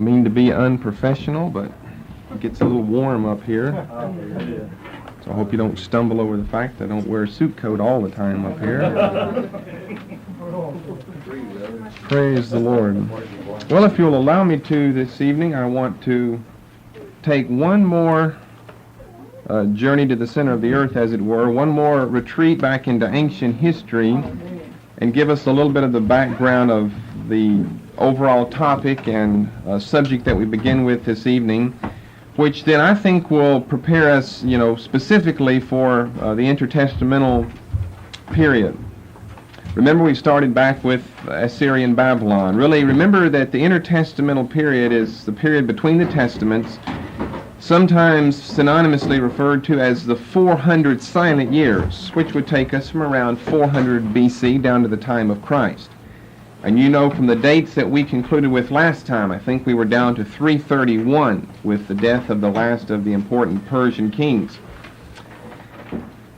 mean to be unprofessional, but it gets a little warm up here. So I hope you don't stumble over the fact that I don't wear a suit coat all the time up here. Praise the Lord. Well, if you'll allow me to this evening, I want to take one more journey to the center of the earth, as it were, one more retreat back into ancient history, and give us a little bit of the background of the overall topic and subject that we begin with this evening, which then I think will prepare us, specifically for the intertestamental period. Remember, we started back with Assyrian Babylon. Really, remember that the intertestamental period is the period between the Testaments, sometimes synonymously referred to as the 400 silent years, which would take us from around 400 BC down to the time of Christ. And from the dates that we concluded with last time, I think we were down to 331 with the death of the last of the important Persian kings.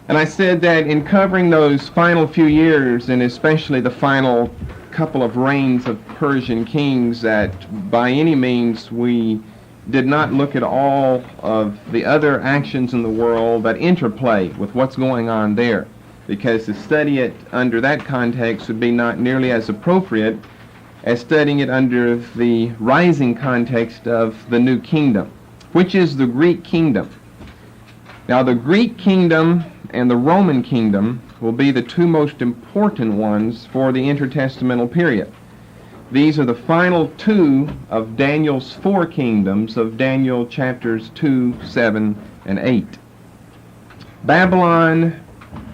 And I said that in covering those final few years, and especially the final couple of reigns of Persian kings, that by any means we did not look at all of the other actions in the world that interplay with what's going on there, because to study it under that context would be not nearly as appropriate as studying it under the rising context of the New Kingdom, which is the Greek kingdom. Now, the Greek kingdom and the Roman kingdom will be the two most important ones for the intertestamental period. These are the final two of Daniel's four kingdoms of Daniel chapters 2, 7, and 8. Babylon,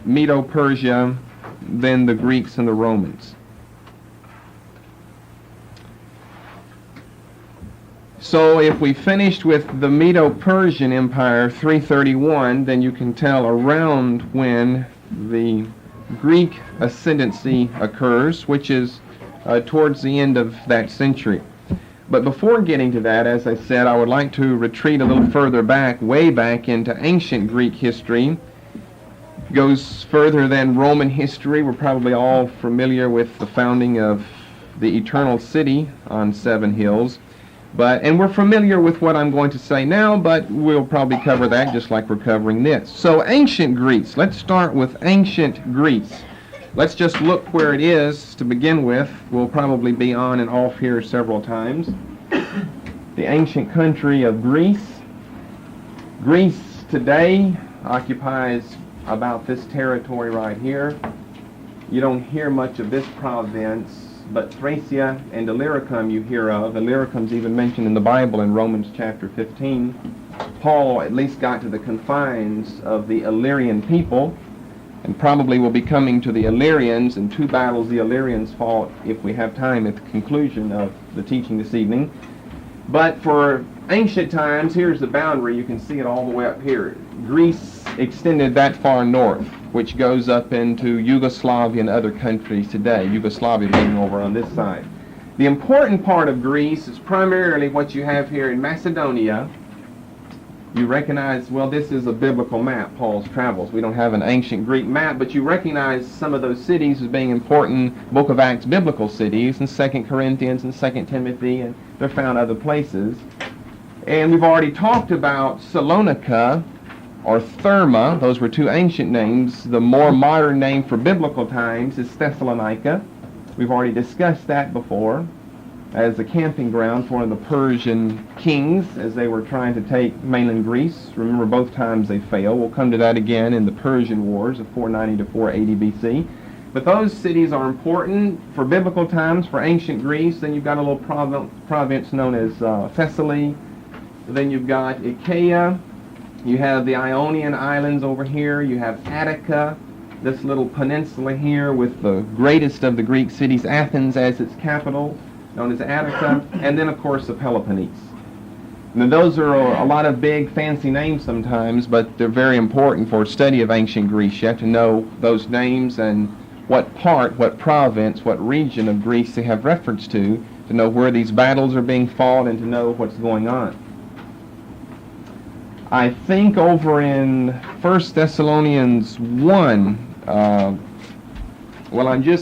Medo-Persia, then the Greeks and the Romans. So if we finished with the Medo-Persian Empire, 331, then you can tell around when the Greek ascendancy occurs, which is towards the end of that century. But before getting to that, as I said, I would like to retreat a little further back, way back into ancient Greek history. It goes further than Roman history. We're probably all familiar with the founding of the Eternal City on 7 hills. And we're familiar with what I'm going to say now, but we'll probably cover that just like we're covering this. So ancient Greece. Let's start with ancient Greece. Let's just look where it is to begin with. We'll probably be on and off here several times. The ancient country of Greece. Greece today occupies about this territory right here. You don't hear much of this province, but Thracia and Illyricum you hear of. Illyricum's even mentioned in the Bible in Romans chapter 15. Paul at least got to the confines of the Illyrian people, and probably will be coming to the Illyrians, and 2 battles the Illyrians fought, if we have time, at the conclusion of the teaching this evening. But for ancient times, here's the boundary. You can see it all the way up here. Greece extended that far north, which goes up into Yugoslavia and other countries today, Yugoslavia being over on this side. The important part of Greece is primarily what you have here in Macedonia. You recognize, well, this is a biblical map, Paul's travels. We don't have an ancient Greek map, but you recognize some of those cities as being important Book of Acts biblical cities, in 2 Corinthians and 2 Timothy, and they're found other places. And we've already talked about Salonika, or Therma. Those were 2 ancient names. The more modern name for biblical times is Thessalonica. We've already discussed that before as a camping ground for one of the Persian kings as they were trying to take mainland Greece. Remember, both times they failed. We'll come to that again in the Persian Wars of 490 to 480 BC. But those cities are important for biblical times, for ancient Greece. Then you've got a little province known as Thessaly. Then you've got Achaia. You have the Ionian Islands over here. You have Attica, this little peninsula here with the greatest of the Greek cities, Athens, as its capital, known as Attica, and then, of course, the Peloponnese. Now, those are a lot of big, fancy names sometimes, but they're very important for study of ancient Greece. You have to know those names and what part, what province, what region of Greece they have reference to know where these battles are being fought and to know what's going on. I think over in 1 Thessalonians 1,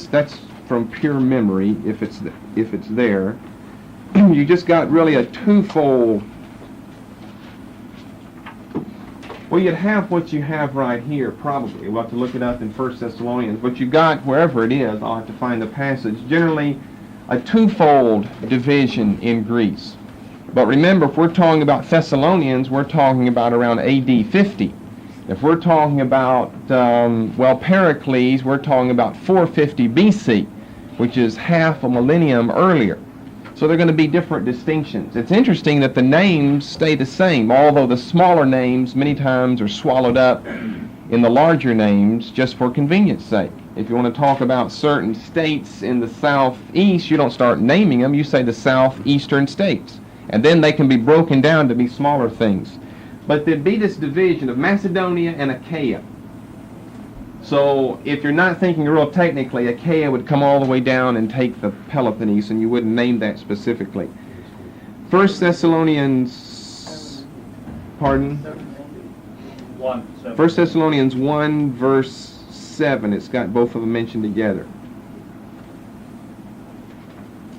that's from pure memory, if it's there. you just got really a twofold. Well, you'd have what you have right here, probably. We'll have to look it up in 1 Thessalonians. But you got, wherever it is, I'll have to find the passage, generally a twofold division in Greece. But remember, if we're talking about Thessalonians, we're talking about around AD 50. If we're talking about, Pericles, we're talking about 450 BC, which is half a millennium earlier. So they're going to be different distinctions. It's interesting that the names stay the same, although the smaller names many times are swallowed up in the larger names just for convenience sake. If you want to talk about certain states in the southeast, you don't start naming them, you say the southeastern states. And then they can be broken down to be smaller things. But there'd be this division of Macedonia and Achaia. So if you're not thinking real technically, Achaia would come all the way down and take the Peloponnese, and you wouldn't name that specifically. 1 Thessalonians 1 verse 7. It's got both of them mentioned together.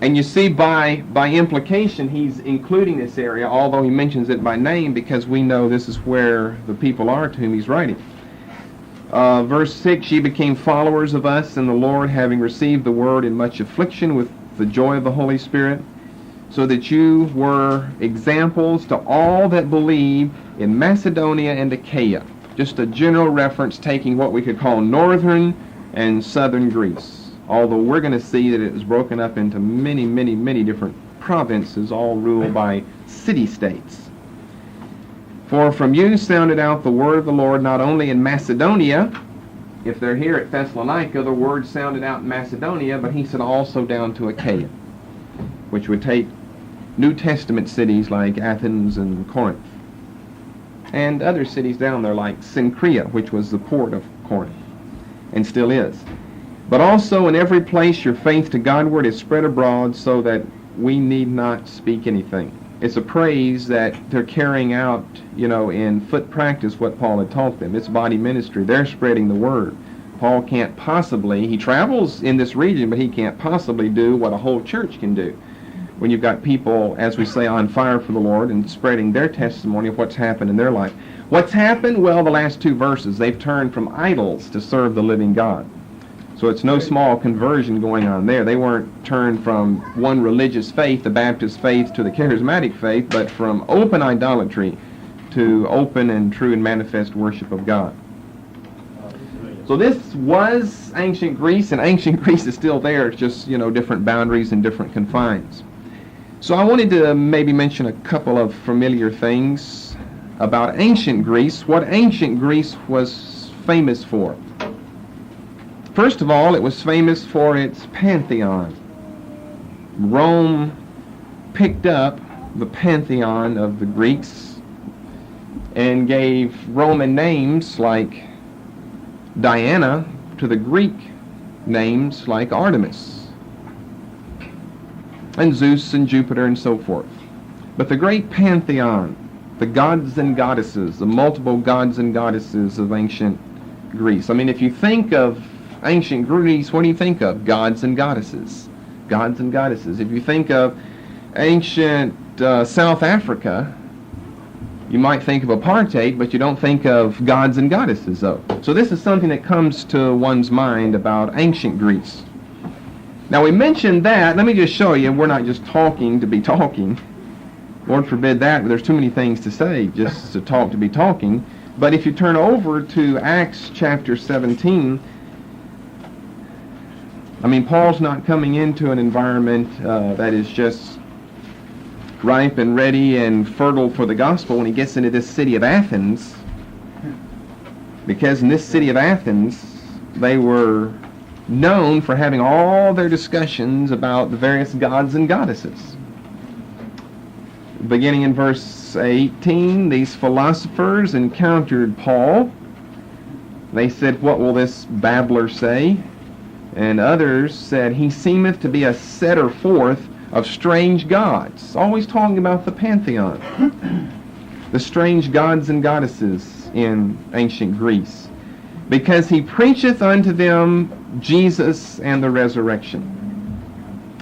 And you see by implication he's including this area, although he mentions it by name, because we know this is where the people are to whom he's writing. Verse 6, ye became followers of us in the Lord, having received the word in much affliction with the joy of the Holy Spirit, so that you were examples to all that believe in Macedonia and Achaia. Just a general reference taking what we could call northern and southern Greece. Although we're going to see that it is broken up into many, many, many different provinces, all ruled by city-states. For from you sounded out the word of the Lord not only in Macedonia, if they're here at Thessalonica, the word sounded out in Macedonia, but he said also down to Achaia, which would take New Testament cities like Athens and Corinth, and other cities down there like Cenchrea, which was the port of Corinth, and still is. But also in every place your faith to Godward is spread abroad, so that we need not speak anything. It's a praise that they're carrying out, in foot practice what Paul had taught them. It's body ministry. They're spreading the word. Paul can't possibly, he travels in this region, but he can't possibly do what a whole church can do. When you've got people, as we say, on fire for the Lord and spreading their testimony of what's happened in their life. What's happened? Well, the last two verses, they've turned from idols to serve the living God. So it's no small conversion going on there. They weren't turned from one religious faith, the Baptist faith, to the charismatic faith, but from open idolatry to open and true and manifest worship of God. So this was ancient Greece, and ancient Greece is still there. It's just, different boundaries and different confines. So I wanted to maybe mention a couple of familiar things about ancient Greece, what ancient Greece was famous for. First of all, it was famous for its pantheon. Rome picked up the pantheon of the Greeks and gave Roman names like Diana to the Greek names like Artemis and Zeus and Jupiter and so forth. But the great pantheon, the gods and goddesses, the multiple gods and goddesses of ancient Greece. I mean, if you think of ancient Greece, what do you think of? Gods and goddesses. Gods and goddesses. If you think of ancient South Africa, you might think of apartheid, but you don't think of gods and goddesses, though. So this is something that comes to one's mind about ancient Greece. Now, we mentioned that. Let me just show you, we're not just talking to be talking. Lord forbid that, but there's too many things to say just to talk to be talking. But if you turn over to Acts chapter 17, Paul's not coming into an environment that is just ripe and ready and fertile for the gospel when he gets into this city of Athens, because in this city of Athens, they were known for having all their discussions about the various gods and goddesses. Beginning in verse 18, these philosophers encountered Paul. They said, "What will this babbler say?" And others said, "He seemeth to be a setter forth of strange gods." Always talking about the pantheon. The strange gods and goddesses in ancient Greece. Because he preacheth unto them Jesus and the resurrection.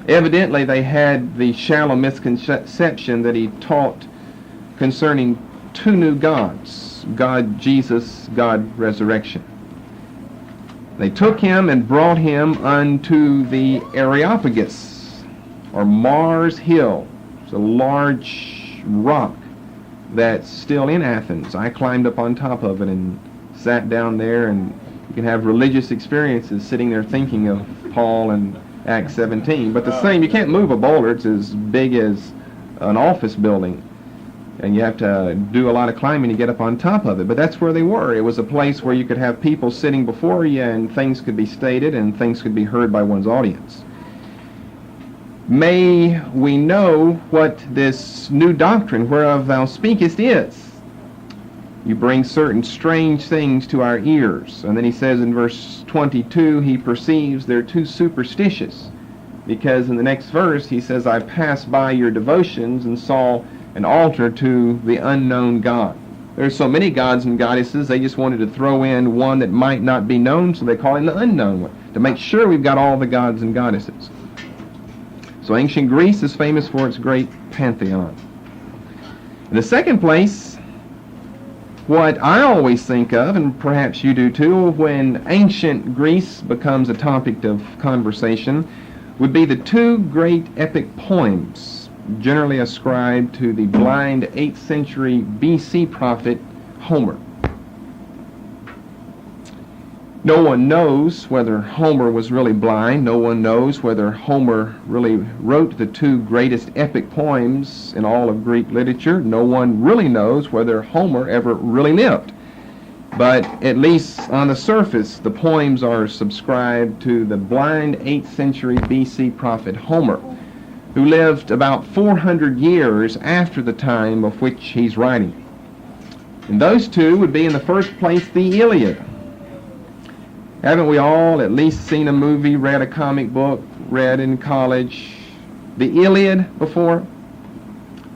Evidently, they had the shallow misconception that he taught concerning two new gods, God Jesus, God resurrection. They took him and brought him unto the Areopagus, or Mars Hill. It's a large rock that's still in Athens. I climbed up on top of it and sat down there, and you can have religious experiences sitting there thinking of Paul and Acts 17. But the same, you can't move a boulder. It's as big as an office building, and you have to do a lot of climbing to get up on top of it. But that's where they were. It was a place where you could have people sitting before you, and things could be stated and things could be heard by one's audience. May we know what this new doctrine whereof thou speakest is. You bring certain strange things to our ears. And then he says in verse 22, he perceives they're too superstitious. Because in the next verse he says, I passed by your devotions and saw an altar to the unknown God. There's so many gods and goddesses, they just wanted to throw in one that might not be known, so they call him the unknown one, to make sure we've got all the gods and goddesses. So ancient Greece is famous for its great pantheon. In the second place, what I always think of, and perhaps you do too, when ancient Greece becomes a topic of conversation, would be the two great epic poems generally ascribed to the blind 8th century BC prophet Homer. No one knows whether Homer was really blind. No one knows whether Homer really wrote the two greatest epic poems in all of Greek literature. No one really knows whether Homer ever really lived. But at least on the surface, the poems are subscribed to the blind 8th century BC prophet Homer, who lived about 400 years after the time of which he's writing. And those two would be in the first place the Iliad. Haven't we all at least seen a movie, read a comic book, read in college the Iliad before?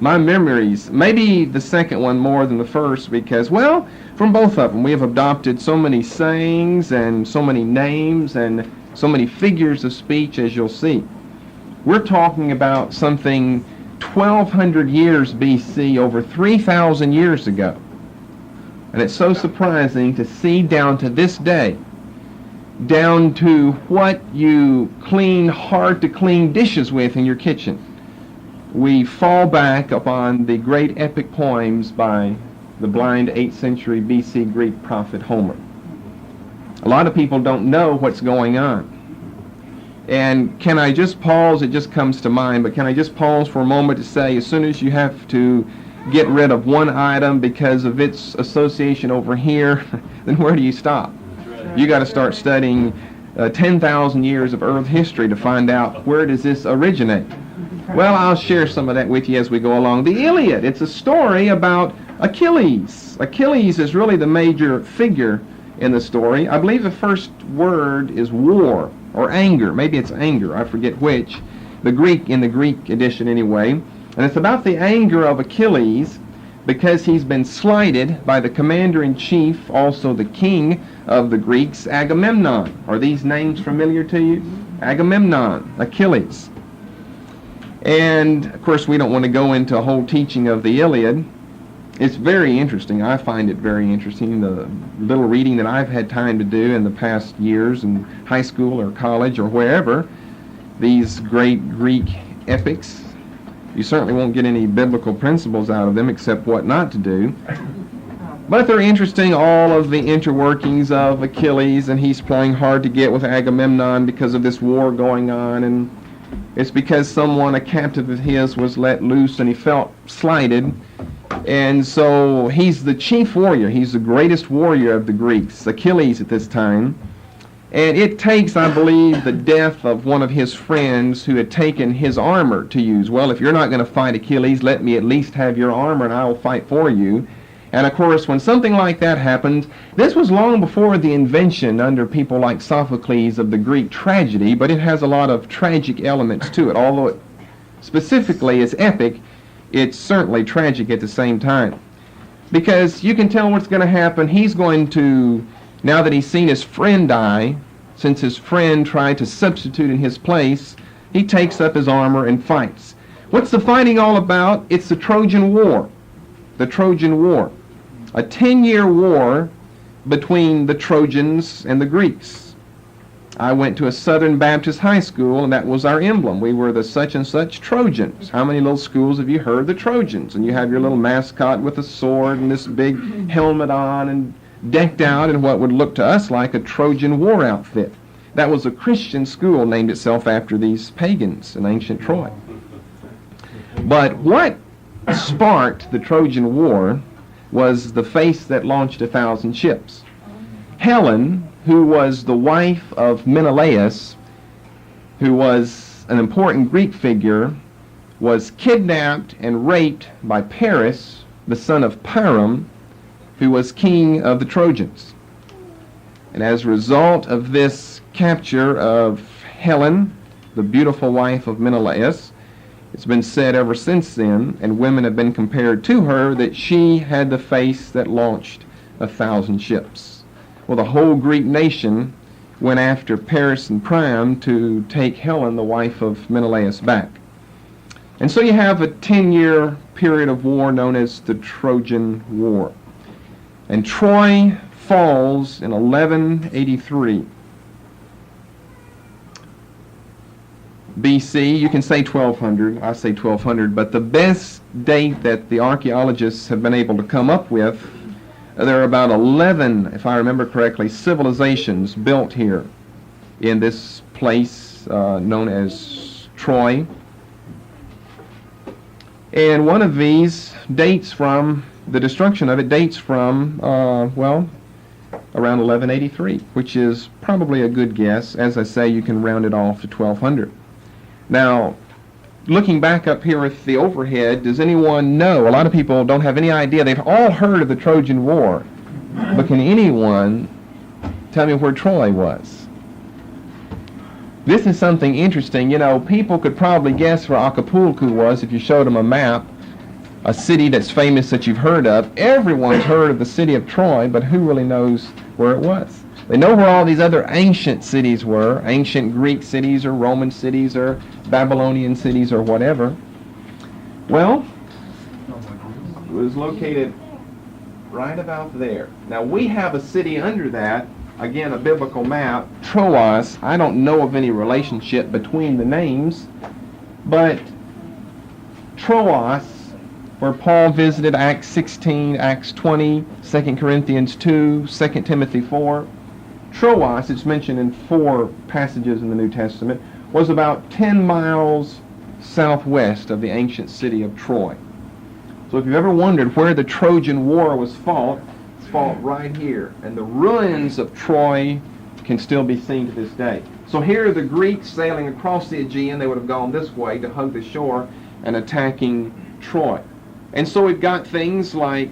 My memories, maybe the second one more than the first, because, well, from both of them we have adopted so many sayings and so many names and so many figures of speech, as you'll see. We're talking about something 1,200 years BC, over 3,000 years ago. And it's so surprising to see down to this day, down to what you clean hard-to-clean dishes with in your kitchen. We fall back upon the great epic poems by the blind 8th century BC Greek prophet Homer. A lot of people don't know what's going on. And can I just pause? It just comes to mind, but can I just pause for a moment to say, as soon as you have to get rid of one item because of its association over here, then where do you stop? You got to start studying 10,000 years of Earth history to find out where does this originate. Well, I'll share some of that with you as we go along. The Iliad, it's a story about Achilles. Achilles is really the major figure in the story. I believe the first word is war or anger. Maybe it's anger, I forget which. In the Greek edition anyway. And it's about the anger of Achilles because he's been slighted by the commander-in-chief, also the king of the Greeks, Agamemnon. Are these names familiar to you? Agamemnon, Achilles. And, of course, we don't want to go into a whole teaching of the Iliad. It's very interesting. I find it very interesting, the little reading that I've had time to do in the past years in high school or college or wherever, these great Greek epics. You certainly won't get any biblical principles out of them except what not to do. But they're interesting, all of the interworkings of Achilles, and he's playing hard to get with Agamemnon because of this war going on, and it's because someone, a captive of his, was let loose and he felt slighted. And so he's the chief warrior. He's the greatest warrior of the Greeks, Achilles at this time. And it takes, I believe, the death of one of his friends who had taken his armor to use. Well, if you're not going to fight Achilles, let me at least have your armor and I will fight for you. And of course, when something like that happened, this was long before the invention under people like Sophocles of the Greek tragedy, but it has a lot of tragic elements to it. Although it specifically is epic, it's certainly tragic at the same time. Because you can tell what's going to happen. He's going to, now that he's seen his friend die, since his friend tried to substitute in his place, he takes up his armor and fights. What's the fighting all about? It's the Trojan War. The Trojan War. A 10-year war between the Trojans and the Greeks. I went to a Southern Baptist high school, and that was our emblem. We were the such and such Trojans. How many little schools have you heard the Trojans? And you have your little mascot with a sword and this big helmet on and decked out in what would look to us like a Trojan War outfit. That was a Christian school, named itself after these pagans in ancient Troy. But what sparked the Trojan War was the face that launched 1,000 ships. Helen, who was the wife of Menelaus, who was an important Greek figure, was kidnapped and raped by Paris, the son of Priam, who was king of the Trojans. And as a result of this capture of Helen, the beautiful wife of Menelaus, it's been said ever since then, and women have been compared to her, that she had the face that launched 1,000 ships. Well, the whole Greek nation went after Paris and Priam to take Helen, the wife of Menelaus, back. And so you have a 10-year period of war known as the Trojan War. And Troy falls in 1183 BC. You can say 1200, I say 1200, but the best date that the archaeologists have been able to come up with, there are about 11, if I remember correctly, civilizations built here in this place known as Troy. And one of these dates from, the destruction of it dates from, around 1183, which is probably a good guess. As I say, you can round it off to 1200. Now, looking back up here at the overhead, does anyone know? A lot of people don't have any idea. They've all heard of the Trojan War, but can anyone tell me where Troy was? This is something interesting. You know, people could probably guess where Acapulco was if you showed them a map, a city that's famous that you've heard of. Everyone's heard of the city of Troy, but who really knows where it was? They know where all these other ancient cities were, ancient Greek cities or Roman cities or Babylonian cities or whatever. Well, it was located right about there. Now we have a city under that, again a biblical map, Troas. I don't know of any relationship between the names, but Troas, where Paul visited, Acts 16, Acts 20, 2 Corinthians 2, 2 Timothy 4. Troas, it's mentioned in 4 passages in the New Testament, was about 10 miles southwest of the ancient city of Troy. So if you've ever wondered where the Trojan War was fought, it's fought right here. And the ruins of Troy can still be seen to this day. So here are the Greeks sailing across the Aegean. They would have gone this way to hug the shore and attacking Troy. And so we've got things like,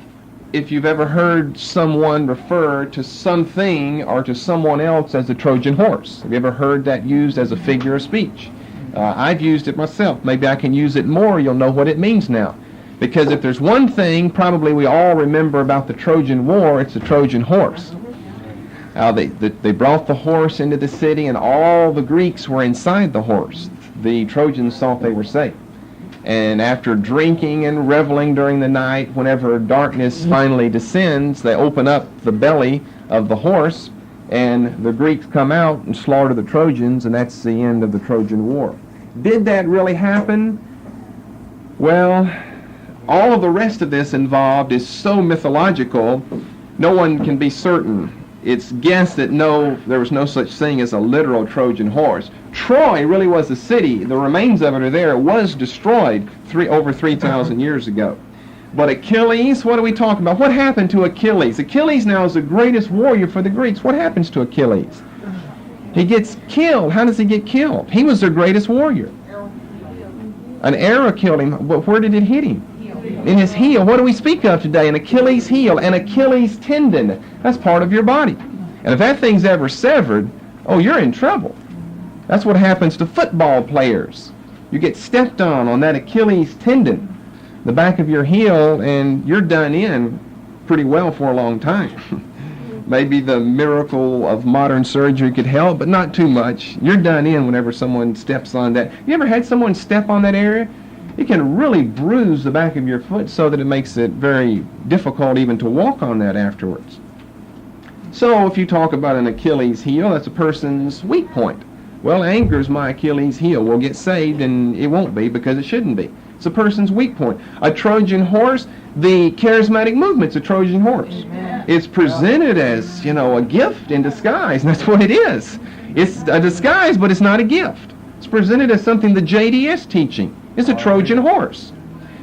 if you've ever heard someone refer to something or to someone else as a Trojan horse. Have you ever heard that used as a figure of speech? I've used it myself. Maybe I can use it more. You'll know what it means now. Because if there's one thing probably we all remember about the Trojan War, it's the Trojan horse. They brought the horse into the city, and all the Greeks were inside the horse. The Trojans thought they were safe. And after drinking and reveling during the night, whenever darkness finally descends, they open up the belly of the horse, and the Greeks come out and slaughter the Trojans, and that's the end of the Trojan War. Did that really happen? Well, all of the rest of this involved is so mythological, no one can be certain. It's guessed that no, there was no such thing as a literal Trojan horse. Troy really was a city. The remains of it are there. It was destroyed over 3,000 years ago. But Achilles, what are we talking about? What happened to Achilles? Achilles now is the greatest warrior for the Greeks. What happens to Achilles? He gets killed. How does he get killed? He was their greatest warrior. An arrow killed him, but where did it hit him? In his heel. What do we speak of today? An Achilles heel, an Achilles tendon. That's part of your body. And if that thing's ever severed, oh, you're in trouble. That's what happens to football players. You get stepped on that Achilles tendon, the back of your heel, and you're done in pretty well for a long time. Maybe the miracle of modern surgery could help, but not too much. You're done in whenever someone steps on that. You ever had someone step on that area? It can really bruise the back of your foot so that it makes it very difficult even to walk on that afterwards. So if you talk about an Achilles heel, that's a person's weak point. Well, anger is my Achilles heel. We'll get saved and it won't be because it shouldn't be. It's a person's weak point. A Trojan horse, the charismatic movement's a Trojan horse. Amen. It's presented as, a gift in disguise, and that's what it is. It's a disguise, but it's not a gift. It's presented as something the JD is teaching. It's a Trojan horse.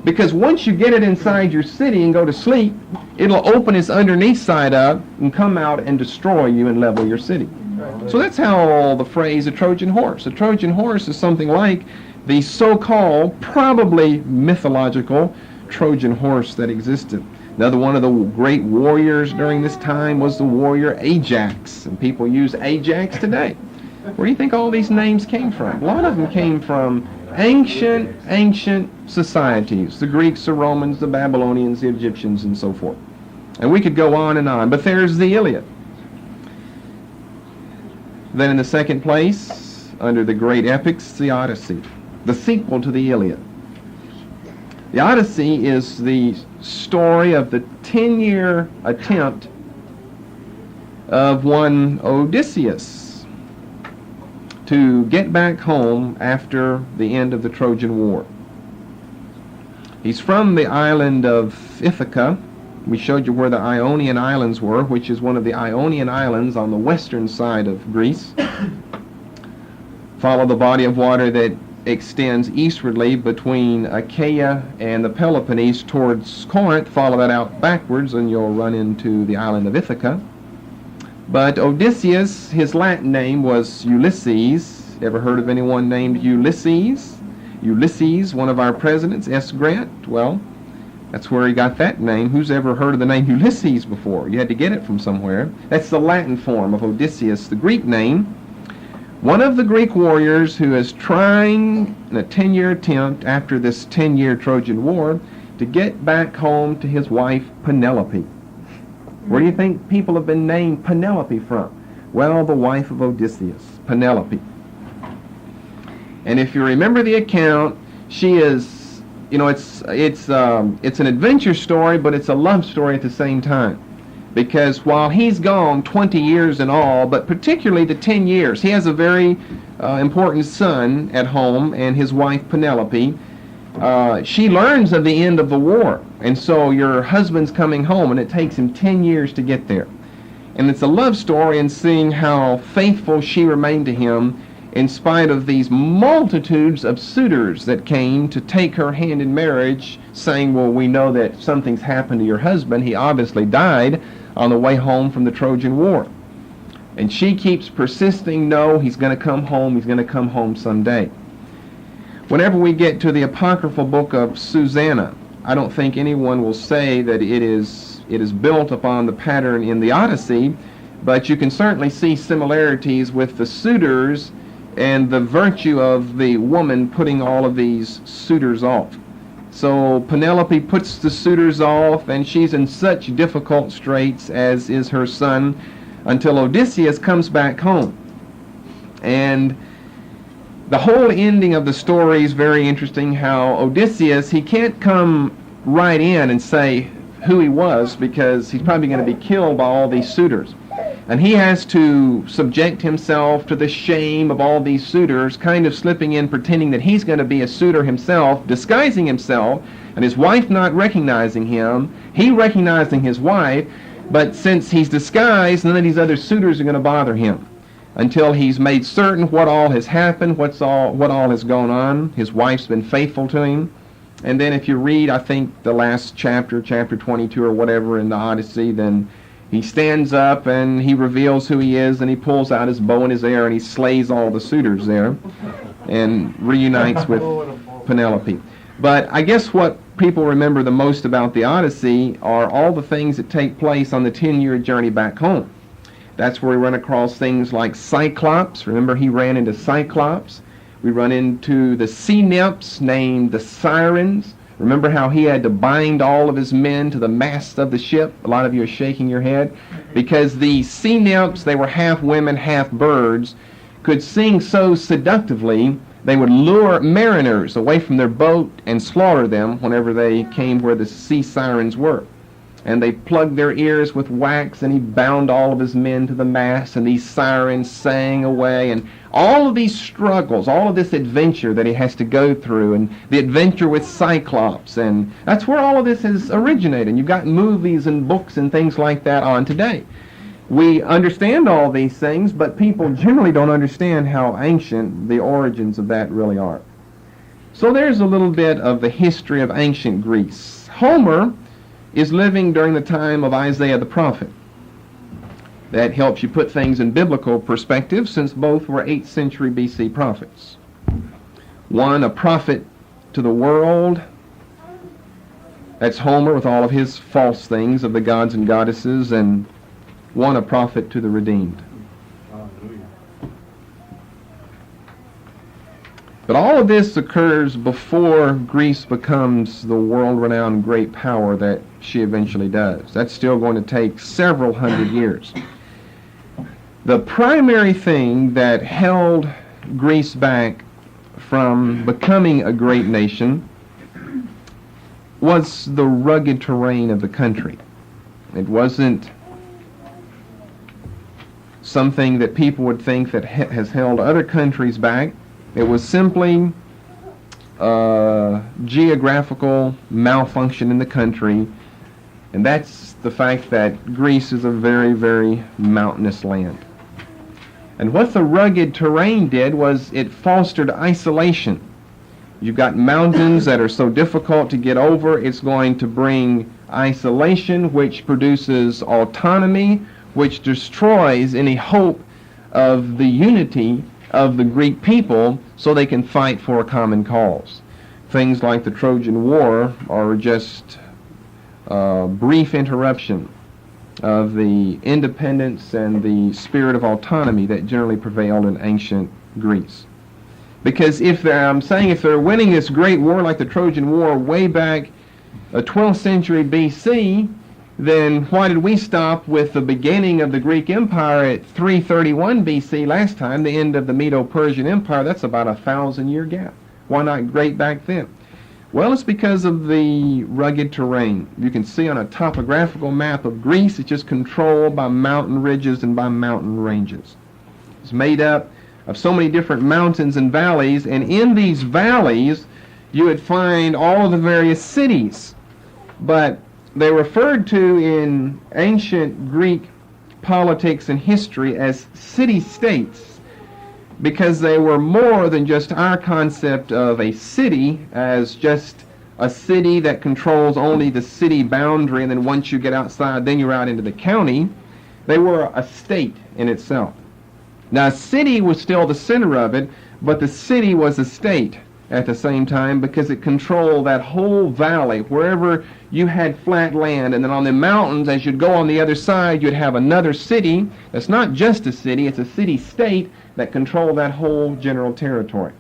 Because once you get it inside your city and go to sleep, it'll open its underneath side up and come out and destroy you and level your city. So that's how the phrase a Trojan horse. A Trojan horse is something like the so-called, probably mythological Trojan horse that existed. Another one of the great warriors during this time was the warrior Ajax, and people use Ajax today. Where do you think all these names came from? A lot of them came from ancient societies, the Greeks, the Romans, the Babylonians, the Egyptians, and so forth. And we could go on, but there's the Iliad. Then in the second place, under the great epics, the Odyssey, the sequel to the Iliad. The Odyssey is the story of the 10-year attempt of one Odysseus to get back home after the end of the Trojan War. He's from the island of Ithaca. We showed you where the Ionian Islands were, which is one of the Ionian Islands on the western side of Greece. Follow the body of water that extends eastwardly between Achaia and the Peloponnese towards Corinth. Follow that out backwards and you'll run into the island of Ithaca. But Odysseus, his Latin name was Ulysses. Ever heard of anyone named Ulysses? Ulysses, one of our presidents, S. Grant. Well, that's where he got that name. Who's ever heard of the name Ulysses before? You had to get it from somewhere. That's the Latin form of Odysseus, the Greek name. One of the Greek warriors who is trying in a 10-year attempt after this 10-year Trojan War to get back home to his wife Penelope. Where do you think people have been named Penelope from? Well, the wife of Odysseus, Penelope. And if you remember the account, she is, it's an adventure story, but it's a love story at the same time. Because while he's gone 20 years in all, but particularly the 10 years, he has a very important son at home, and his wife Penelope. She learns of the end of the war, and so your husband's coming home, and it takes him 10 years to get there. And it's a love story in seeing how faithful she remained to him in spite of these multitudes of suitors that came to take her hand in marriage, saying, well, we know that something's happened to your husband. He obviously died on the way home from the Trojan War. And she keeps persisting, no, he's going to come home, he's going to come home someday. Whenever we get to the apocryphal book of Susanna, I don't think anyone will say that it is built upon the pattern in the Odyssey, but you can certainly see similarities with the suitors and the virtue of the woman putting all of these suitors off. So Penelope puts the suitors off, and she's in such difficult straits, as is her son, until Odysseus comes back home. And the whole ending of the story is very interesting, how Odysseus, he can't come right in and say who he was, because he's probably going to be killed by all these suitors. And he has to subject himself to the shame of all these suitors, kind of slipping in, pretending that he's going to be a suitor himself, disguising himself, and his wife not recognizing him, he recognizing his wife, but since he's disguised, none of these other suitors are going to bother him until he's made certain what all has happened, what all has gone on. His wife's been faithful to him. And then if you read, I think, the last chapter 22 or whatever in the Odyssey, then he stands up and he reveals who he is, and he pulls out his bow and his arrow and he slays all the suitors there and reunites with Penelope. But I guess what people remember the most about the Odyssey are all the things that take place on the 10-year journey back home. That's where we run across things like Cyclops. Remember, he ran into Cyclops. We run into the sea nymphs named the Sirens. Remember how he had to bind all of his men to the mast of the ship? A lot of you are shaking your head. Because the sea nymphs, they were half women, half birds, could sing so seductively, they would lure mariners away from their boat and slaughter them whenever they came where the sea sirens were. And they plugged their ears with wax, and he bound all of his men to the mast, and these sirens sang away, and all of these struggles, all of this adventure that he has to go through, and the adventure with Cyclops, and that's where all of this has originated. You've got movies and books and things like that on today. We understand all these things, but people generally don't understand how ancient the origins of that really are. So there's a little bit of the history of ancient Greece. Homer is living during the time of Isaiah the prophet. That helps you put things in biblical perspective, since both were 8th century BC prophets. One a prophet to the world, that's Homer with all of his false things of the gods and goddesses, and one a prophet to the redeemed. But all of this occurs before Greece becomes the world-renowned great power that she eventually does. That's still going to take several hundred years. The primary thing that held Greece back from becoming a great nation was the rugged terrain of the country. It wasn't something that people would think that has held other countries back. It was simply geographical malfunction in the country, and that's the fact that Greece is a very, very mountainous land. And what the rugged terrain did was it fostered isolation. You've got mountains that are so difficult to get over, it's going to bring isolation, which produces autonomy, which destroys any hope of the unity of the Greek people so they can fight for a common cause. Things like the Trojan War are just a brief interruption of the independence and the spirit of autonomy that generally prevailed in ancient Greece. Because if they're winning this great war like the Trojan War way back 12th century BC, then why did we stop with the beginning of the Greek Empire at 331 BC last time, the end of the Medo-Persian Empire? That's about a 1,000-year gap. Why not great back then? Well, it's because of the rugged terrain. You can see on a topographical map of Greece, it's just controlled by mountain ridges and by mountain ranges. It's made up of so many different mountains and valleys, and in these valleys you would find all of the various cities. But they're referred to in ancient Greek politics and history as city-states because they were more than just our concept of a city as just a city that controls only the city boundary, and then once you get outside, then you're out into the county. They were a state in itself. Now, a city was still the center of it, but the city was a state at the same time because it controlled that whole valley. Wherever you had flat land, and then on the mountains, as you'd go on the other side, you'd have another city that's not just a city, it's a city-state that controlled that whole general territory.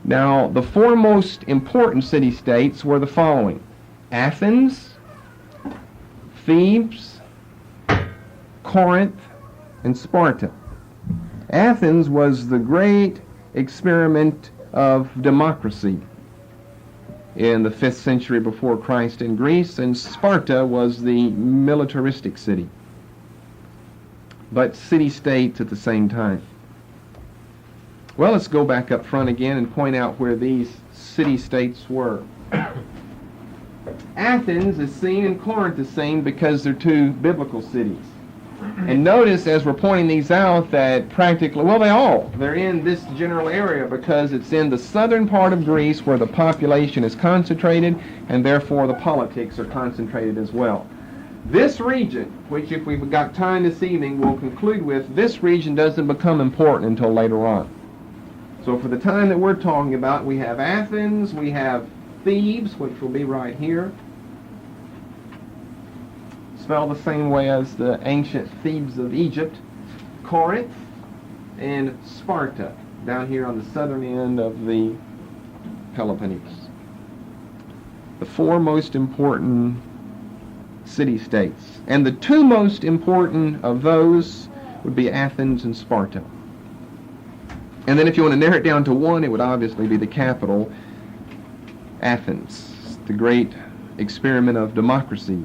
Now, the four most important city-states were the following: Athens, Thebes, Corinth, and Sparta. Athens was the great experiment of democracy in the 5th century before Christ in Greece, and Sparta was the militaristic city, but city-states at the same time. Well, let's go back up front again and point out where these city-states were. Athens is seen and Corinth is seen because they're two biblical cities. And notice as we're pointing these out that practically, well, they're in this general area because it's in the southern part of Greece where the population is concentrated, and therefore the politics are concentrated as well. This region, which if we've got time this evening, we'll conclude with, this region doesn't become important until later on. So for the time that we're talking about, we have Athens, we have Thebes, which will be right here. Spelled the same way as the ancient Thebes of Egypt, Corinth, and Sparta, down here on the southern end of the Peloponnese. the four most important city-states. And the two most important of those would be Athens and Sparta. And then if you want to narrow it down to one, it would obviously be the capital, Athens, the great experiment of democracy.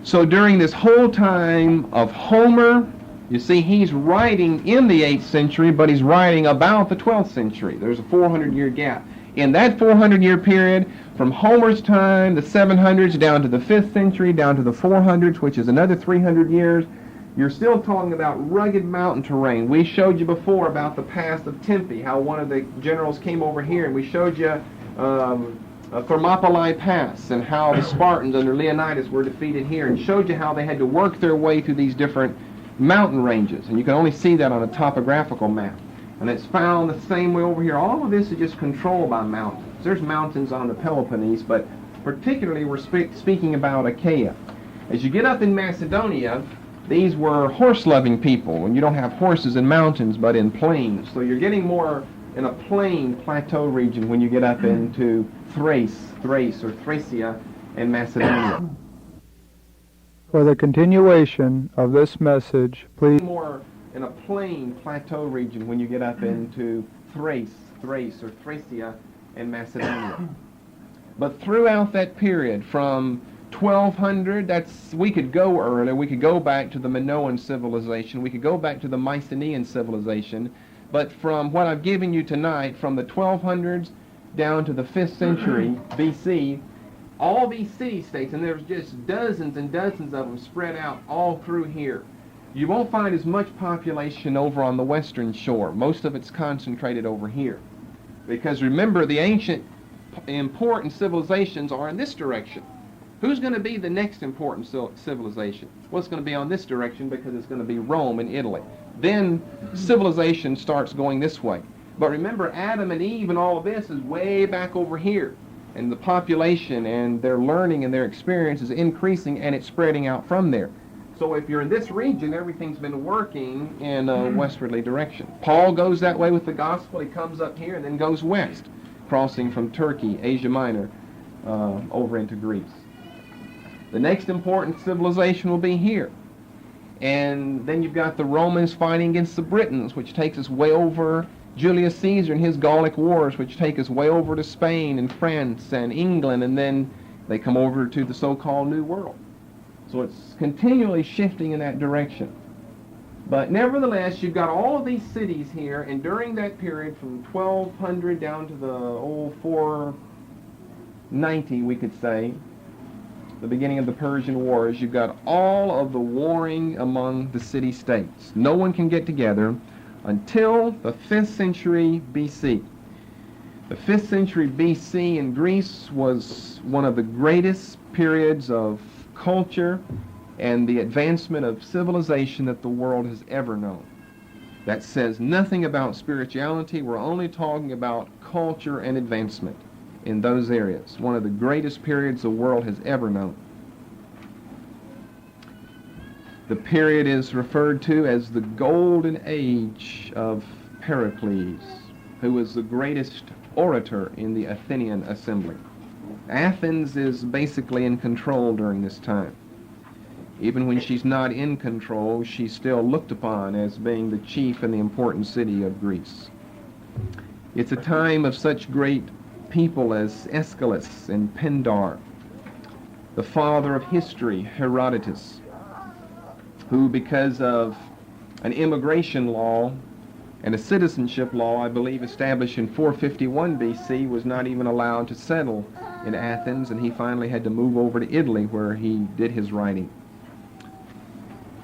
So during this whole time of Homer, you see he's writing in the 8th century, but he's writing about the 12th century. There's a 400-year gap. In that 400-year period, from Homer's time, the 700s, down to the 5th century, down to the 400s, which is another 300 years, you're still talking about rugged mountain terrain. We showed you before about the pass of Tempe, how one of the generals came over here, and we showed you Thermopylae Pass, and how the Spartans under Leonidas were defeated here, and showed you how they had to work their way through these different mountain ranges. And you can only see that on a topographical map. And it's found the same way over here. All of this is just controlled by mountains. There's mountains on the Peloponnese, but particularly we're speaking about Achaia. As you get up in Macedonia, these were horse-loving people, and you don't have horses in mountains, but in plains. So you're getting more in a plain plateau region when you get up into Thrace or Thracia and Macedonia. For the continuation of this message, please... More in a plain plateau region when you get up into Thrace or Thracia and Macedonia. But throughout that period, from 1200, we could go earlier, we could go back to the Minoan civilization, we could go back to the Mycenaean civilization, but from what I've given you tonight, from the 1200s down to the 5th century BC, all these city-states, and there's just dozens and dozens of them spread out all through here. You won't find as much population over on the western shore. Most of it's concentrated over here. Because remember, the ancient important civilizations are in this direction. Who's going to be the next important civilization? Well, it's going to be on this direction because it's going to be Rome and Italy. Then civilization starts going this way. But remember, Adam and Eve and all of this is way back over here. And the population and their learning and their experience is increasing, and it's spreading out from there. So if you're in this region, everything's been working in a westwardly direction. Paul goes that way with the gospel. He comes up here and then goes west, crossing from Turkey, Asia Minor, over into Greece. The next important civilization will be here. And then you've got the Romans fighting against the Britons, which takes us way over Julius Caesar and his Gallic Wars, which take us way over to Spain and France and England, and then they come over to the so-called New World. So it's continually shifting in that direction. But nevertheless, you've got all of these cities here, and during that period from 1200 down to the old 490, we could say, the beginning of the Persian Wars, you've got all of the warring among the city-states. No one can get together until the 5th century BC. The 5th century BC in Greece was one of the greatest periods of culture and the advancement of civilization that the world has ever known. That says nothing about spirituality. We're only talking about culture and advancement in those areas. One of the greatest periods the world has ever known. The period is referred to as the golden age of Pericles, who was the greatest orator in the Athenian assembly. Athens is basically in control during this time. Even when she's not in control, she's still looked upon as being the chief and the important city of Greece. It's a time of such great people as Aeschylus and Pindar, the father of history, Herodotus, who, because of an immigration law and a citizenship law, I believe, established in 451 BC, was not even allowed to settle in Athens, and he finally had to move over to Italy, where he did his writing.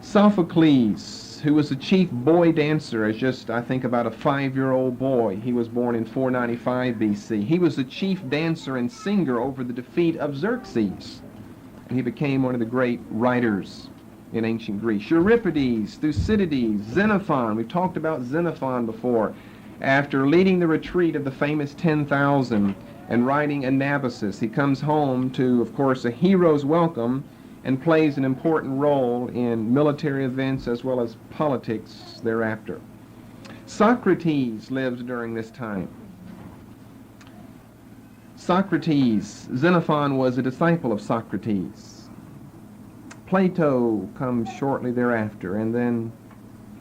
Sophocles, who was the chief boy dancer as just, I think, about a 5-year-old boy. He was born in 495 BC. He was the chief dancer and singer over the defeat of Xerxes, and he became one of the great writers in ancient Greece. Euripides, Thucydides, Xenophon. We've talked about Xenophon before. After leading the retreat of the famous 10,000 and writing Anabasis, he comes home to, of course, a hero's welcome and plays an important role in military events as well as politics thereafter. Socrates lives during this time. Socrates, Xenophon was a disciple of Socrates. Plato comes shortly thereafter, and then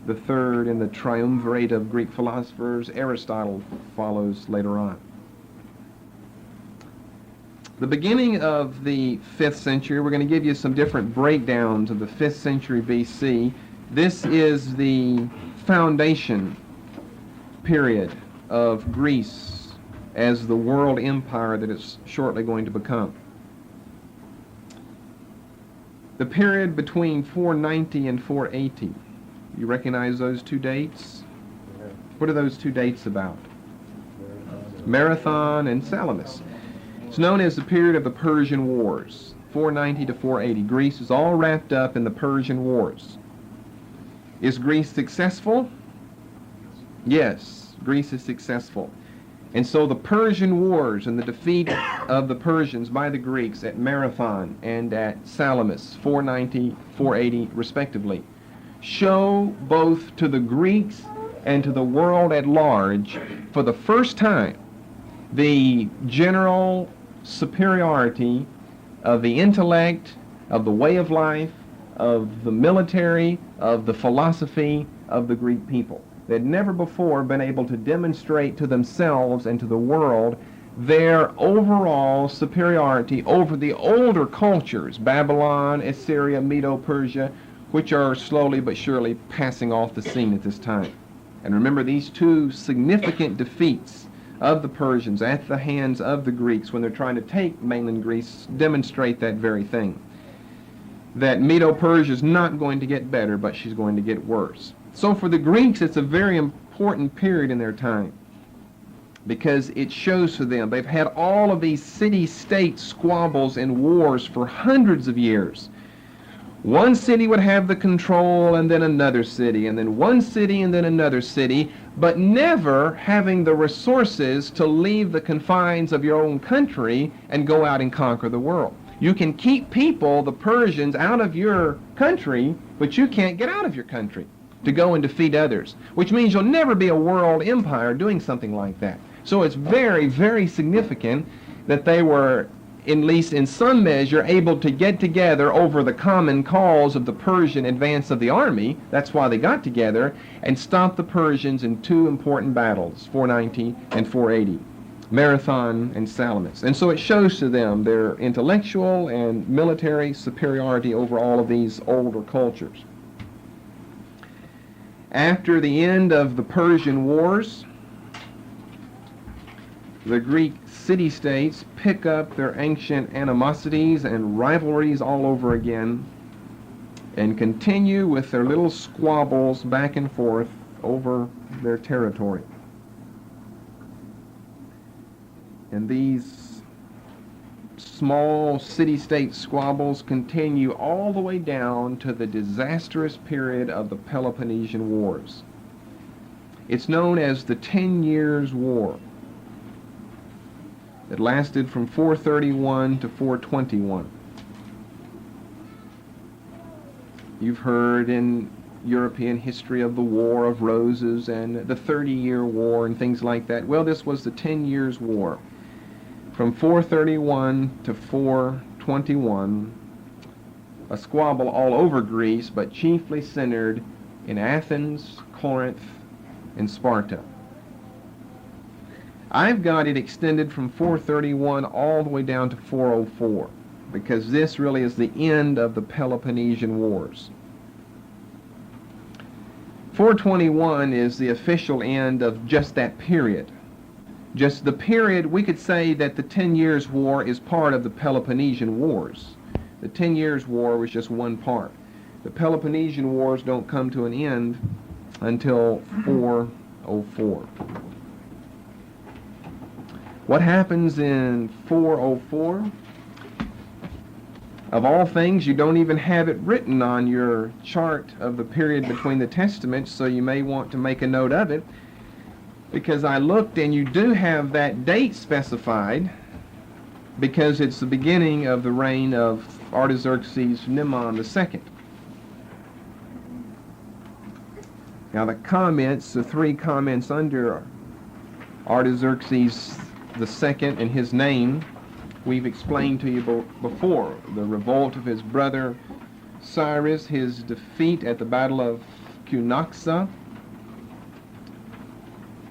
the third in the triumvirate of Greek philosophers, Aristotle, follows later on. The beginning of the 5th century, we're going to give you some different breakdowns of the 5th century BC. This is the foundation period of Greece as the world empire that it's shortly going to become. The period between 490 and 480. You recognize those two dates? What are those two dates about? Marathon and Salamis. It's known as the period of the Persian Wars, 490 to 480. Greece is all wrapped up in the Persian Wars. Is Greece successful? Yes, Greece is successful. And so the Persian Wars and the defeat of the Persians by the Greeks at Marathon and at Salamis, 490, 480 respectively, show both to the Greeks and to the world at large, for the first time, the general superiority of the intellect, of the way of life, of the military, of the philosophy of the Greek people. They'd never before been able to demonstrate to themselves and to the world their overall superiority over the older cultures, Babylon, Assyria, Medo-Persia, which are slowly but surely passing off the scene at this time. And remember, these two significant defeats of the Persians at the hands of the Greeks when they're trying to take mainland Greece demonstrate that very thing. That Medo-Persia is not going to get better, but she's going to get worse. So for the Greeks, it's a very important period in their time, because it shows to them they've had all of these city-state squabbles and wars for hundreds of years. One city would have the control, and then another city, and then one city, and then another city, but never having the resources to leave the confines of your own country and go out and conquer the world. You can keep people, the Persians, out of your country, but you can't get out of your country to go and defeat others, which means you'll never be a world empire doing something like that. So it's very, very significant that they were, at least in some measure, able to get together over the common cause of the Persian advance of the army. That's why they got together, and stopped the Persians in two important battles, 490 and 480, Marathon and Salamis. And so it shows to them their intellectual and military superiority over all of these older cultures. After the end of the Persian Wars, the Greek city-states pick up their ancient animosities and rivalries all over again and continue with their little squabbles back and forth over their territory. And these small city-state squabbles continue all the way down to the disastrous period of the Peloponnesian Wars. It's known as the 10 Years' War. It lasted from 431 to 421. You've heard in European history of the War of Roses and the 30-Year War and things like that. Well, this was the 10 Years' War. From 431 to 421, a squabble all over Greece, but chiefly centered in Athens, Corinth, and Sparta. I've got it extended from 431 all the way down to 404, because this really is the end of the Peloponnesian Wars. 421 is the official end of just that period. Just the period, we could say that the 10 Years' War is part of the Peloponnesian Wars. The 10 Years' War was just one part. The Peloponnesian Wars don't come to an end until 404. What happens in 404? Of all things, you don't even have it written on your chart of the period between the Testaments, so you may want to make a note of it, because I looked and you do have that date specified, because it's the beginning of the reign of Artaxerxes Mnemon II. Now the comments, the three comments under Artaxerxes the second and his name we've explained to you before. The revolt of his brother Cyrus, his defeat at the Battle of Cunaxa,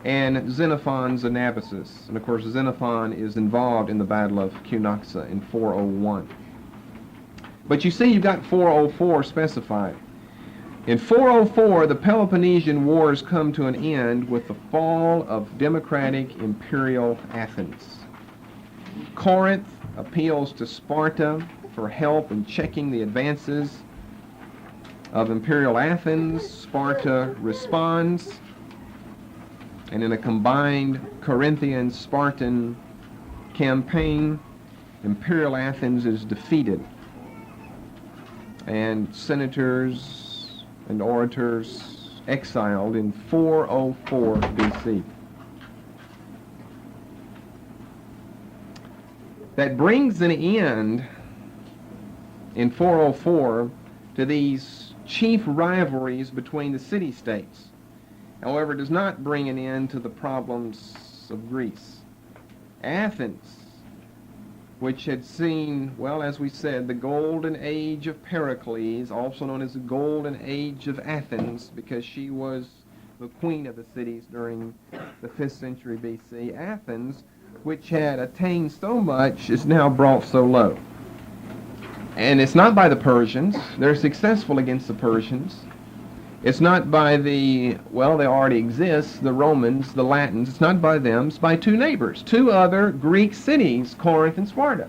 and Xenophon's Anabasis. And of course Xenophon is involved in the Battle of Cunaxa in 401. But you see, you've got 404 specified. In 404, the Peloponnesian Wars come to an end with the fall of democratic imperial Athens. Corinth appeals to Sparta for help in checking the advances of imperial Athens. Sparta responds, and in a combined Corinthian-Spartan campaign, imperial Athens is defeated, and senators and orators exiled in 404 BC. That brings an end in 404 to these chief rivalries between the city-states. However, it does not bring an end to the problems of Greece. Athens, which had seen, well, as we said, the golden age of Pericles, also known as the golden age of Athens, because she was the queen of the cities during the 5th century BC. Athens, which had attained so much, is now brought so low. And it's not by the Persians. They're successful against the Persians. It's not by the, well, they already exist, the Romans, the Latins. It's not by them. It's by two neighbors, two other Greek cities, Corinth and Sparta.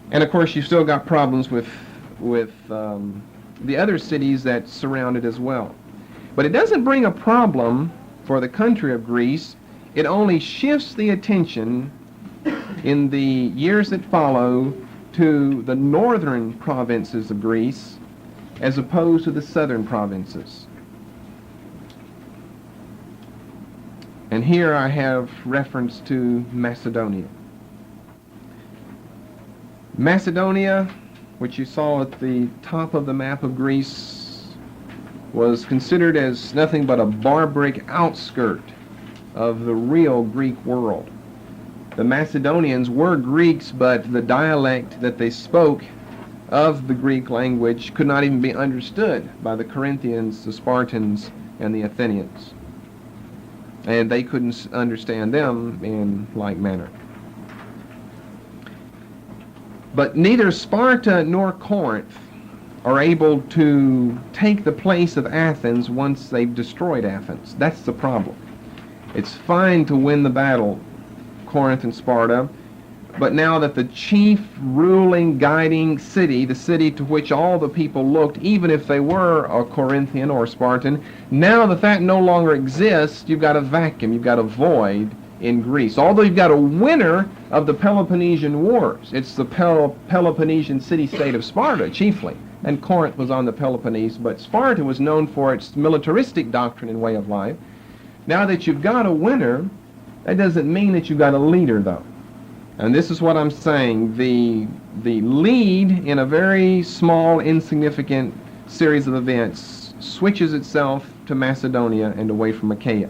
And of course, you've still got problems with the other cities that surround it as well. But it doesn't bring a problem for the country of Greece. It only shifts the attention in the years that follow to the northern provinces of Greece, as opposed to the southern provinces. And here I have reference to Macedonia. Macedonia, which you saw at the top of the map of Greece, was considered as nothing but a barbaric outskirt of the real Greek world. The Macedonians were Greeks, but the dialect that they spoke of the Greek language could not even be understood by the Corinthians, the Spartans, and the Athenians. And they couldn't understand them in like manner. But neither Sparta nor Corinth are able to take the place of Athens once they've destroyed Athens. That's the problem. It's fine to win the battle, Corinth and Sparta, but now that the chief ruling, guiding city, the city to which all the people looked, even if they were a Corinthian or Spartan, now that that no longer exists, you've got a vacuum, you've got a void in Greece. Although you've got a winner of the Peloponnesian Wars. It's the Peloponnesian city-state of Sparta, chiefly. And Corinth was on the Peloponnese, but Sparta was known for its militaristic doctrine and way of life. Now that you've got a winner, that doesn't mean that you've got a leader, though. And this is what I'm saying. The lead in a very small, insignificant series of events switches itself to Macedonia and away from Achaia.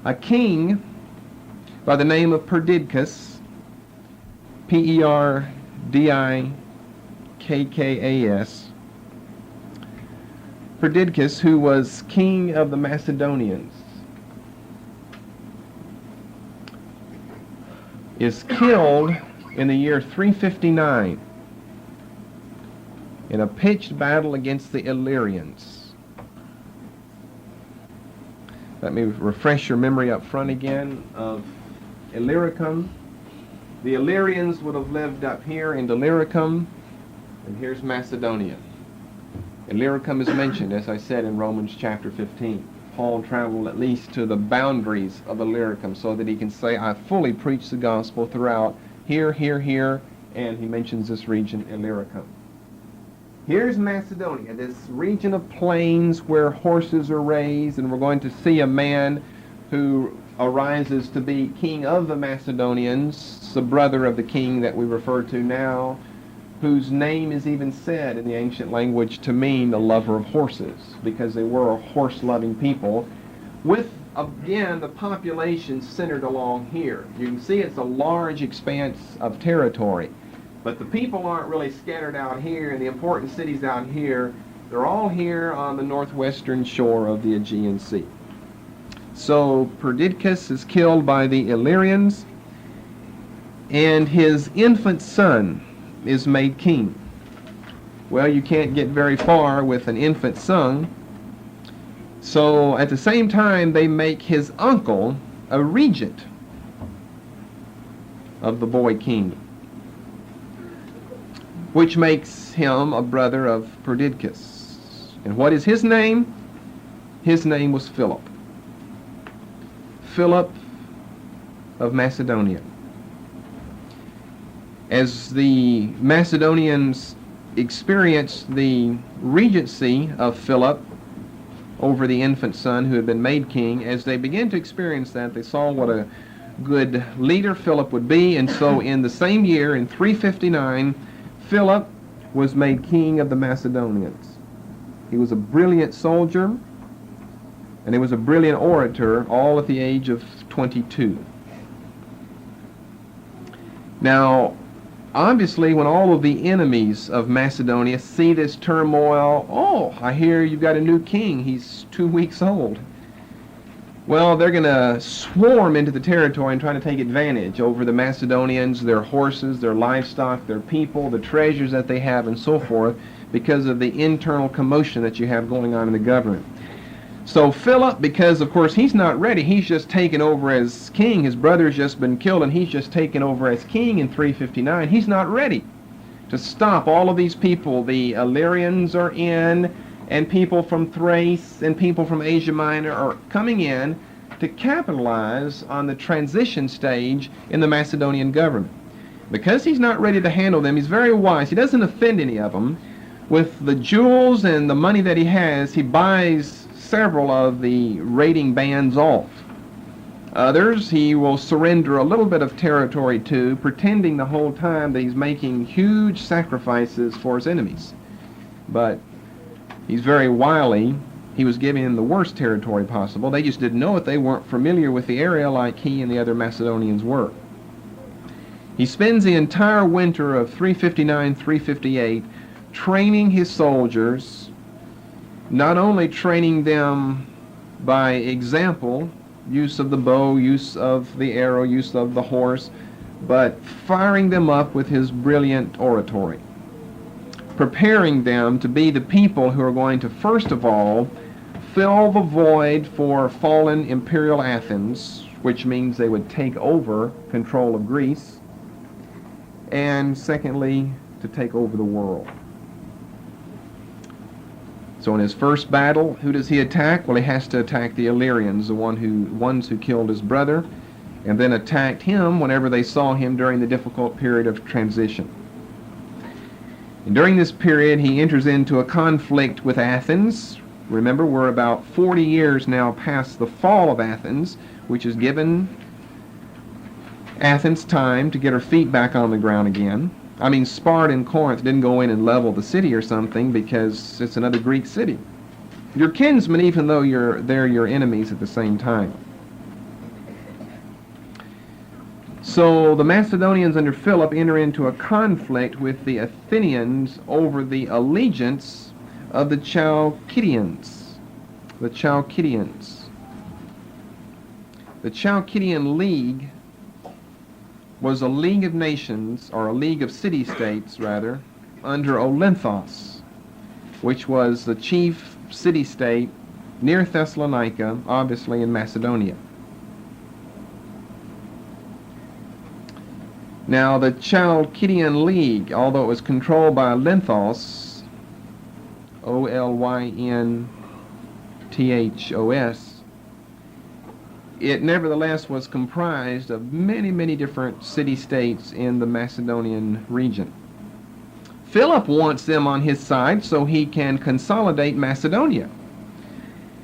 A king by the name of Perdiccas, Perdikkas, Perdiccas, who was king of the Macedonians, is killed in the year 359 in a pitched battle against the Illyrians. Let me refresh your memory up front again of Illyricum. The Illyrians would have lived up here in Illyricum, and here's Macedonia. Illyricum is mentioned, as I said, in Romans chapter 15. Paul traveled at least to the boundaries of Illyricum so that he can say, I fully preach the gospel throughout here, and he mentions this region, Illyricum. Here's Macedonia, this region of plains where horses are raised, and we're going to see a man who arises to be king of the Macedonians, the brother of the king that we refer to now, whose name is even said in the ancient language to mean the lover of horses, because they were a horse-loving people, with again, the population centered along here. You can see it's a large expanse of territory. But the people aren't really scattered out here, and the important cities out here, they're all here on the northwestern shore of the Aegean Sea. So Perdiccas is killed by the Illyrians, and his infant son is made king. Well, you can't get very far with an infant son. So at the same time, they make his uncle a regent of the boy king, which makes him a brother of Perdiccas. And what is his name? His name was Philip. Philip of Macedonia. As the Macedonians experienced the regency of Philip over the infant son who had been made king, as they began to experience that, they saw what a good leader Philip would be, and so in the same year, in 359, Philip was made king of the Macedonians. He was a brilliant soldier, and he was a brilliant orator, all at the age of 22. Now, obviously, when all of the enemies of Macedonia see this turmoil, oh, I hear you've got a new king. He's 2 weeks old. Well, they're going to swarm into the territory and try to take advantage over the Macedonians, their horses, their livestock, their people, the treasures that they have, and so forth, because of the internal commotion that you have going on in the government. So Philip, because of course he's not ready, he's just taken over as king. His brother's just been killed, and he's just taken over as king in 359. He's not ready to stop all of these people. The Illyrians are in, and people from Thrace and people from Asia Minor are coming in to capitalize on the transition stage in the Macedonian government. Because he's not ready to handle them, he's very wise. He doesn't offend any of them. With the jewels and the money that he has, he buys several of the raiding bands off. Others he will surrender a little bit of territory to, pretending the whole time that he's making huge sacrifices for his enemies. But he's very wily. He was giving them the worst territory possible. They just didn't know it. They weren't familiar with the area like he and the other Macedonians were. He spends the entire winter of 359-358 training his soldiers, not only training them by example, use of the bow, use of the arrow, use of the horse, but firing them up with his brilliant oratory, preparing them to be the people who are going to, first of all, fill the void for fallen imperial Athens, which means they would take over control of Greece, and secondly, to take over the world. So in his first battle, who does he attack? Well, he has to attack the Illyrians, the ones who killed his brother, and then attacked him whenever they saw him during the difficult period of transition. And during this period, he enters into a conflict with Athens. Remember, we're about 40 years now past the fall of Athens, which has given Athens time to get her feet back on the ground again. I mean, Sparta and Corinth didn't go in and level the city or something because it's another Greek city. Your kinsmen, even though they're your enemies at the same time. So the Macedonians under Philip enter into a conflict with the Athenians over the allegiance of the Chalcidians. The Chalcidians. The Chalcidian League was a league of nations, or a league of city-states, rather, under Olynthos, which was the chief city-state near Thessalonica, obviously in Macedonia. Now, the Chalcidian League, although it was controlled by Olynthos, Olynthos, it nevertheless was comprised of many, many different city-states in the Macedonian region. Philip wants them on his side so he can consolidate Macedonia.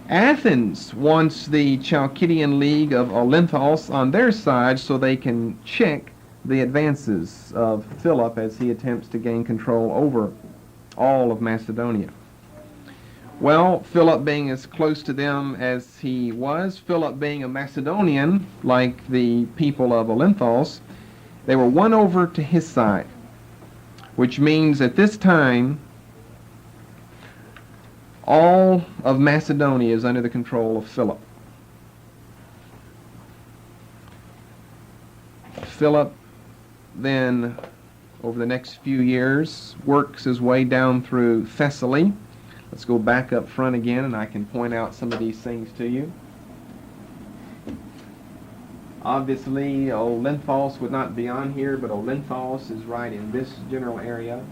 Athens wants the Chalcidian League of Olynthos on their side so they can check the advances of Philip as he attempts to gain control over all of Macedonia. Well, Philip being as close to them as he was, Philip being a Macedonian, like the people of Olympos, they were won over to his side, which means at this time, all of Macedonia is under the control of Philip. Philip then, over the next few years, works his way down through Thessaly. Let's go back up front again, and I can point out some of these things to you. Obviously, Olympos would not be on here, but Olympos is right in this general area.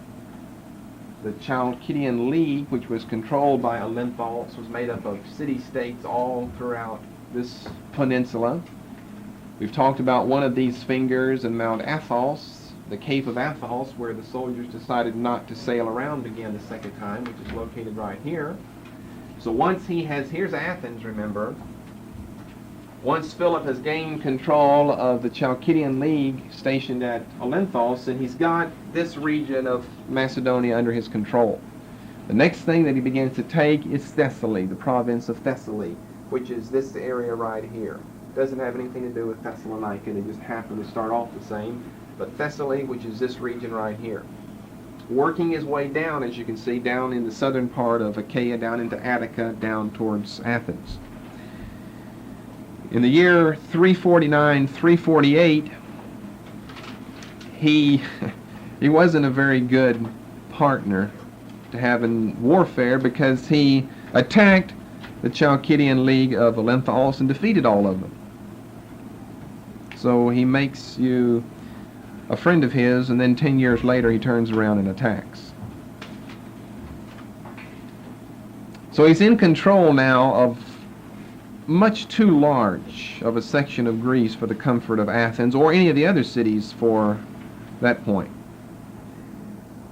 The Chalcidian League, which was controlled by Olympos, was made up of city-states all throughout this peninsula. We've talked about one of these fingers in Mount Athos, the Cape of Athos, where the soldiers decided not to sail around again the second time, which is located right here. So once here's Athens, remember. Once Philip has gained control of the Chalcidian League stationed at Olympos, and he's got this region of Macedonia under his control. The next thing that he begins to take is Thessaly, the province of Thessaly, which is this area right here. Doesn't have anything to do with Thessalonica, they just happen to start off the same. But Thessaly, which is this region right here. Working his way down, as you can see, down in the southern part of Achaia, down into Attica, down towards Athens. In the year 349, 348, he wasn't a very good partner to have in warfare, because he attacked the Chalcidian League of Olympos and defeated all of them. So he makes you a friend of his, and then 10 years later he turns around and attacks. So he's in control now of much too large of a section of Greece for the comfort of Athens, or any of the other cities for that point.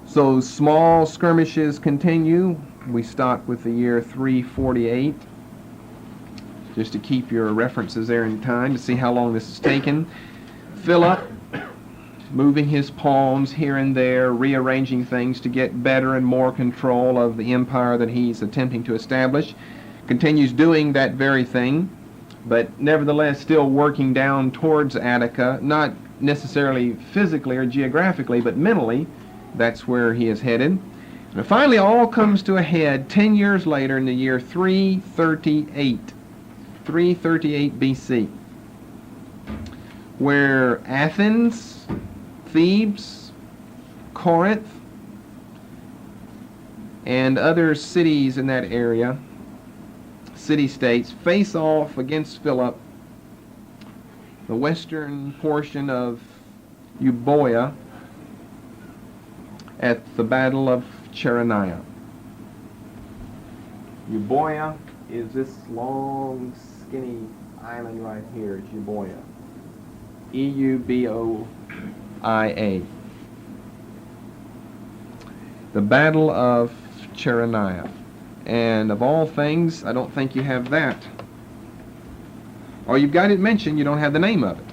So small skirmishes continue. We stop with the year 348, just to keep your references there in time to see how long this has taken. Philip, moving his palms here and there, rearranging things to get better and more control of the empire that he's attempting to establish, continues doing that very thing, but nevertheless still working down towards Attica, not necessarily physically or geographically, but mentally. That's where he is headed. And it finally all comes to a head 10 years later in the year 338 BC, where Athens, Thebes, Corinth, and other cities in that area, city-states, face off against Philip, the western portion of Euboea, at the Battle of Cheroneia. Euboea is this long, skinny island right here. It's Euboea. E-U-B-O-I-A. The Battle of Cheroneia. And of all things, I don't think you have that. Or you've got it mentioned, you don't have the name of it.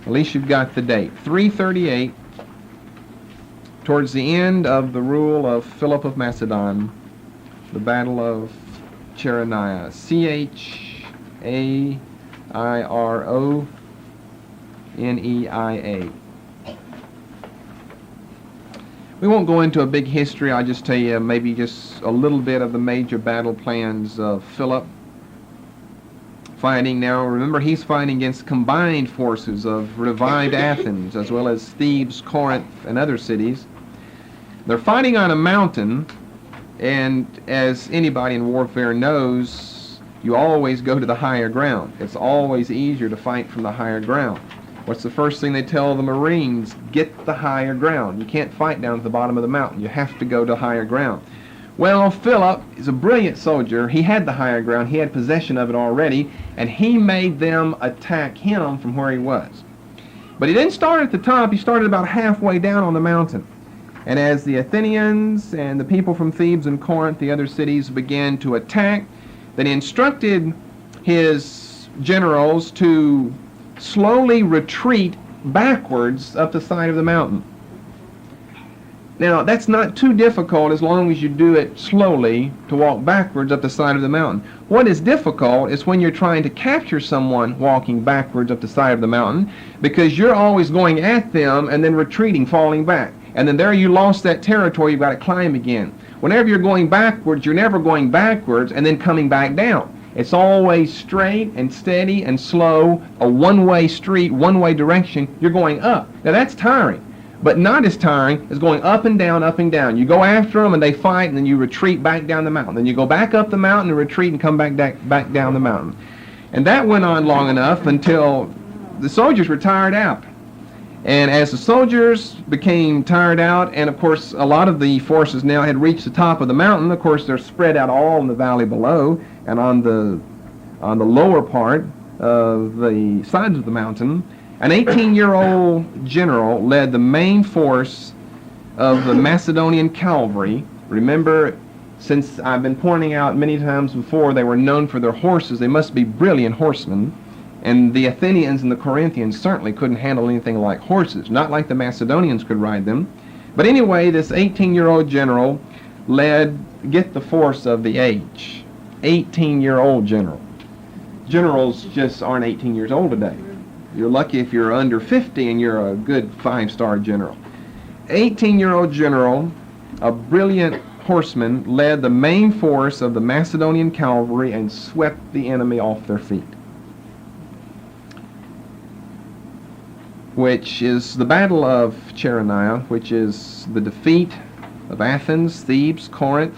At least you've got the date. 338, towards the end of the rule of Philip of Macedon, the Battle of Cheroneia. C-H-A-I-R-O-N-E-I-A. We won't go into a big history. I'll just tell you maybe just a little bit of the major battle plans of Philip. Fighting now, remember, he's fighting against combined forces of revived Athens, as well as Thebes, Corinth, and other cities. They're fighting on a mountain, and as anybody in warfare knows, you always go to the higher ground. It's always easier to fight from the higher ground. What's the first thing they tell the Marines? Get the higher ground. You can't fight down at the bottom of the mountain. You have to go to higher ground. Well, Philip is a brilliant soldier. He had the higher ground. He had possession of it already, and he made them attack him from where he was. But he didn't start at the top. He started about halfway down on the mountain. And as the Athenians and the people from Thebes and Corinth, the other cities, began to attack, then he instructed his generals to slowly retreat backwards up the side of the mountain. Now, that's not too difficult as long as you do it slowly to walk backwards up the side of the mountain. What is difficult is when you're trying to capture someone walking backwards up the side of the mountain, because you're always going at them and then retreating, falling back. And then there you lost that territory, you've got to climb again. Whenever you're going backwards, you're never going backwards and then coming back down. It's always straight and steady and slow, a one-way street, one-way direction. You're going up. Now that's tiring, but not as tiring as going up and down, up and down. You go after them and they fight, and then you retreat back down the mountain. Then you go back up the mountain and retreat and come back down the mountain. And that went on long enough until the soldiers were tired out. And as the soldiers became tired out, and of course a lot of the forces now had reached the top of the mountain, of course they're spread out all in the valley below and on the lower part of the sides of the mountain. An 18-year-old general led the main force of the Macedonian cavalry. Remember, since I've been pointing out many times before, they were known for their horses. They must be brilliant horsemen. And the Athenians and the Corinthians certainly couldn't handle anything like horses, not like the Macedonians could ride them. But anyway, this 18-year-old general get the force of the age. 18-year-old general. Generals just aren't 18 years old today. You're lucky if you're under 50 and you're a good 5-star general. 18-year-old general, a brilliant horseman, led the main force of the Macedonian cavalry and swept the enemy off their feet, which is the Battle of Cheronia, which is the defeat of Athens, Thebes, Corinth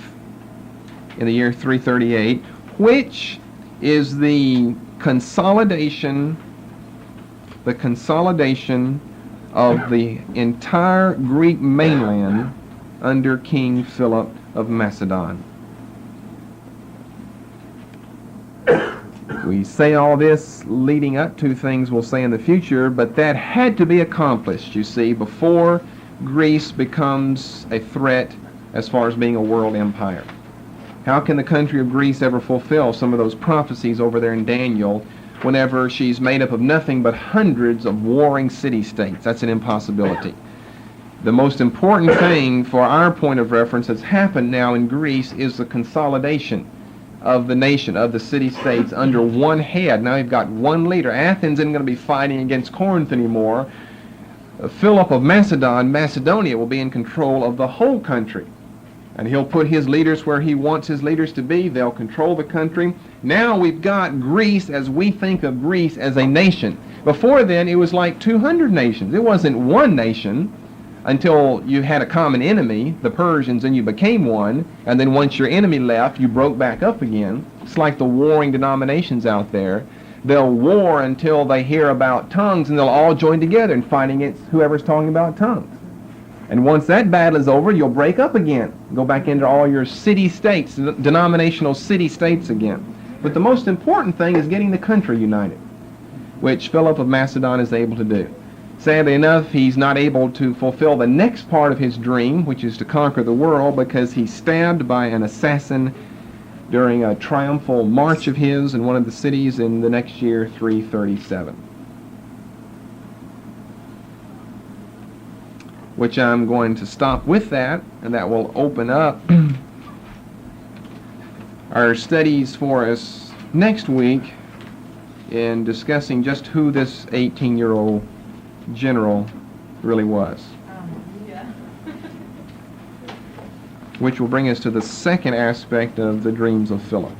in the year 338, which is the consolidation of the entire Greek mainland under King Philip of Macedon. We say all this leading up to things we'll say in the future, but that had to be accomplished, you see, before Greece becomes a threat as far as being a world empire. How can the country of Greece ever fulfill some of those prophecies over there in Daniel whenever she's made up of nothing but hundreds of warring city-states? That's an impossibility. The most important thing for our point of reference that's happened now in Greece is the consolidation of the nation, of the city-states under one head. Now you've got one leader. Athens isn't going to be fighting against Corinth anymore. Philip of Macedon, Macedonia, will be in control of the whole country. And he'll put his leaders where he wants his leaders to be. They'll control the country. Now we've got Greece as we think of Greece as a nation. Before then, it was like 200 nations. It wasn't one nation until you had a common enemy, the Persians, and you became one. And then once your enemy left, you broke back up again. It's like the warring denominations out there. They'll war until they hear about tongues, and they'll all join together and fight against whoever's talking about tongues. And once that battle is over, you'll break up again. Go back into all your city-states, denominational city-states again. But the most important thing is getting the country united, which Philip of Macedon is able to do. Sadly enough, he's not able to fulfill the next part of his dream, which is to conquer the world, because he's stabbed by an assassin during a triumphal march of his in one of the cities in the next year, 337. Which I'm going to stop with that, and that will open up our studies for us next week in discussing just who this 18-year-old general really was. Which will bring us to the second aspect of the dreams of Philip.